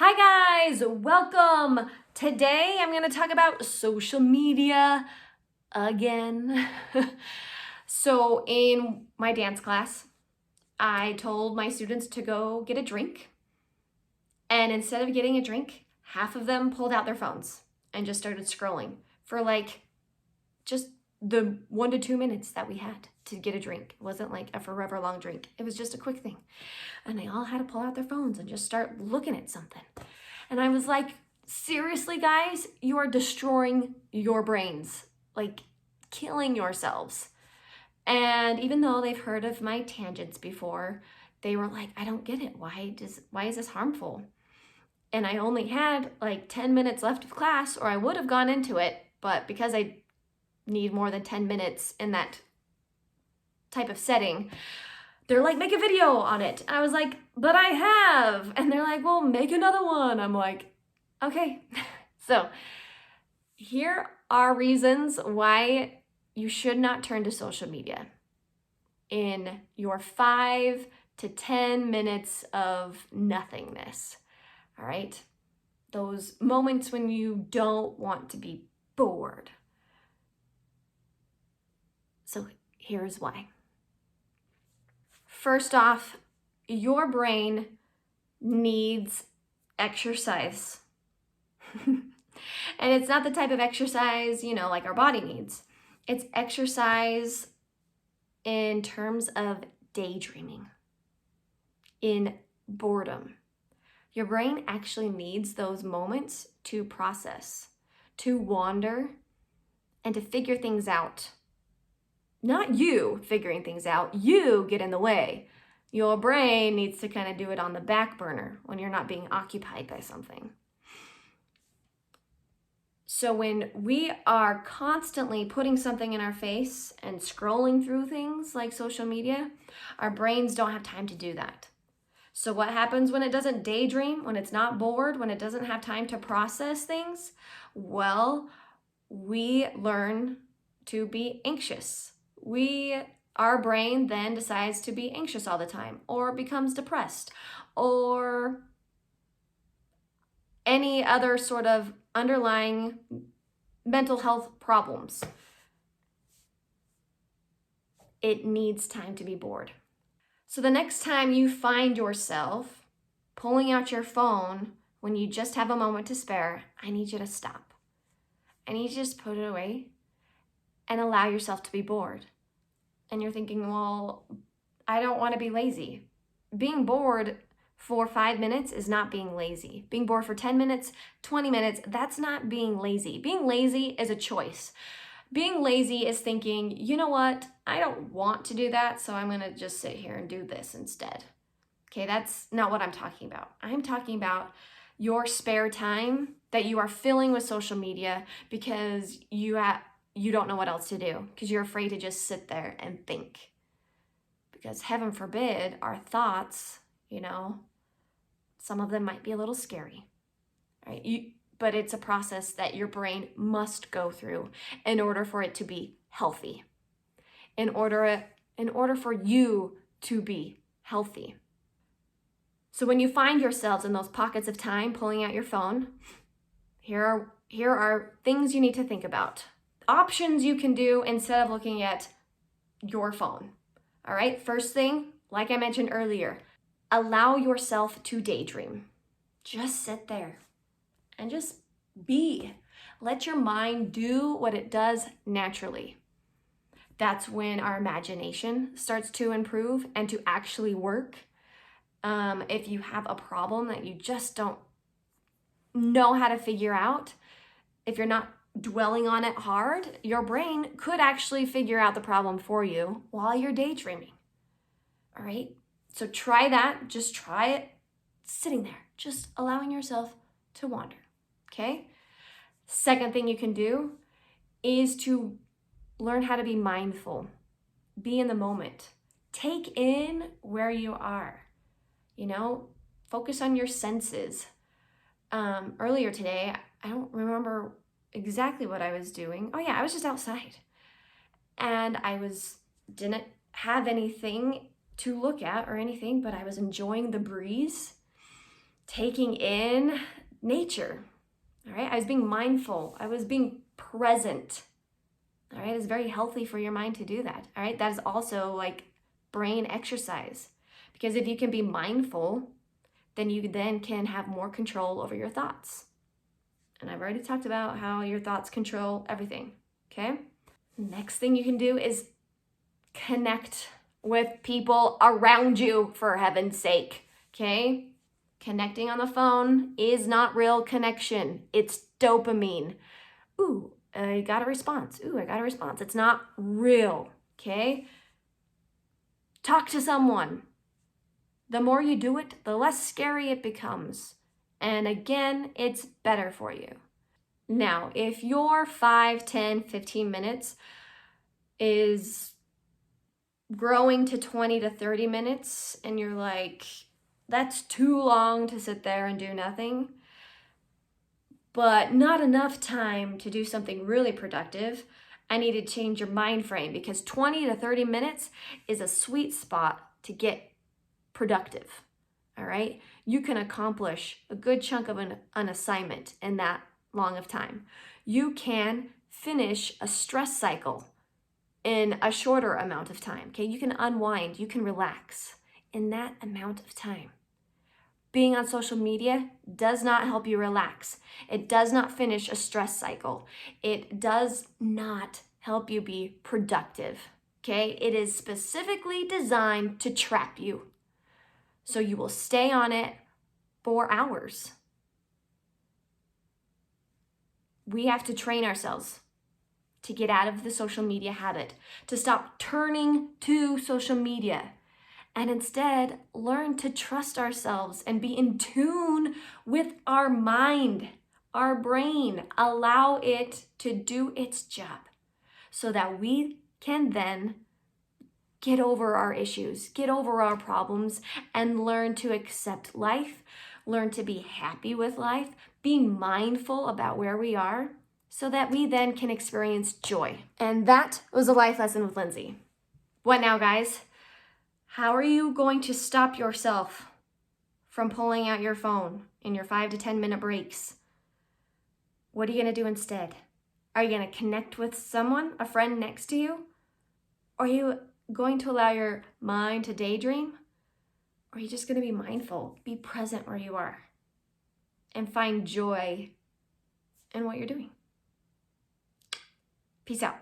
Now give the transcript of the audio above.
Hi guys, welcome. Today I'm going to talk about social media again. So in my dance class, I told my students to go get a drink. And instead of getting a drink, half of them pulled out their phones and just started scrolling for just the 1 to 2 minutes that we had to get a drink. It wasn't like a forever long drink. It was just a quick thing. And they all had to pull out their phones and just start looking at something. And I was like, seriously, guys, you are destroying your brains, like killing yourselves. And even though they've heard of my tangents before, they were like, I don't get it. Why is this harmful? And I only had like 10 minutes left of class, or I would have gone into it, but because I need more than 10 minutes in that type of setting, they're like, make a video on it. And I was like, but I have. And they're like, well, make another one. I'm like, okay. So here are reasons why you should not turn to social media in your 5 to 10 minutes of nothingness. All right? Those moments when you don't want to be bored. So here's why. First off, your brain needs exercise. And it's not the type of exercise, like our body needs. It's exercise in terms of daydreaming, in boredom. Your brain actually needs those moments to process, to wander, and to figure things out. Not you figuring things out, you get in the way. Your brain needs to kind of do it on the back burner when you're not being occupied by something. So when we are constantly putting something in our face and scrolling through things like social media, our brains don't have time to do that. So what happens when it doesn't daydream, when it's not bored, when it doesn't have time to process things? Well, we learn to be anxious. Our brain then decides to be anxious all the time, or becomes depressed, or any other sort of underlying mental health problems. It needs time to be bored. So the next time you find yourself pulling out your phone when you just have a moment to spare, I need you to stop. I need you to just put it away and allow yourself to be bored. And you're thinking, well, I don't want to be lazy. Being bored for 5 minutes is not being lazy. Being bored for 10 minutes, 20 minutes, that's not being lazy. Being lazy is a choice. Being lazy is thinking, you know what? I don't want to do that, so I'm going to just sit here and do this instead. Okay, that's not what I'm talking about. I'm talking about your spare time that you are filling with social media because you don't know what else to do, because you're afraid to just sit there and think. Because heaven forbid, our thoughts, some of them might be a little scary, right? But it's a process that your brain must go through in order for it to be healthy, in order for you to be healthy. So when you find yourselves in those pockets of time pulling out your phone, here are things you need to think about. Options you can do instead of looking at your phone. All right, first thing, like I mentioned earlier, allow yourself to daydream. Just sit there and just be. Let your mind do what it does naturally. That's when our imagination starts to improve and to actually work. If you have a problem that you just don't know how to figure out, if you're not dwelling on it hard, your brain could actually figure out the problem for you while you're daydreaming. All right? So try that. Just try it sitting there, just allowing yourself to wander. Okay? Second thing you can do is to learn how to be mindful. Be in the moment. Take in where you are. Focus on your senses. Earlier today, I don't remember exactly what I was doing. Oh yeah, I was just outside. And didn't have anything to look at or anything, but I was enjoying the breeze taking in nature. All right, I was being mindful. I was being present. All right, it's very healthy for your mind to do that. All right, that is also like brain exercise, because if you can be mindful, then you then can have more control over your thoughts. And I've already talked about how your thoughts control everything. Okay, next thing you can do is connect with people around you, for heaven's sake. Okay, connecting on the phone is not real connection. It's dopamine. Ooh, I got a response. Ooh, I got a response. It's not real, okay? Talk to someone. The more you do it, the less scary it becomes. And again, it's better for you. Now, if your 5, 10, 15 minutes is growing to 20 to 30 minutes and you're like, that's too long to sit there and do nothing, but not enough time to do something really productive, I need to change your mind frame, because 20 to 30 minutes is a sweet spot to get productive. All right? You can accomplish a good chunk of an assignment in that long of time. You can finish a stress cycle in a shorter amount of time. Okay? You can unwind, you can relax in that amount of time. Being on social media does not help you relax. It does not finish a stress cycle. It does not help you be productive, okay? It is specifically designed to trap you. So you will stay on it for hours. We have to train ourselves to get out of the social media habit, to stop turning to social media, and instead learn to trust ourselves and be in tune with our mind, our brain. Allow it to do its job so that we can then get over our issues, get over our problems, and learn to accept life, learn to be happy with life, be mindful about where we are, so that we then can experience joy. And that was a life lesson with Lindsey. What now, guys? How are you going to stop yourself from pulling out your phone in your 5 to 10 minute breaks? What are you going to do instead? Are you going to connect with someone, a friend next to you? Are you going to allow your mind to daydream? Or are you just going to be mindful, be present where you are, and find joy in what you're doing? Peace out.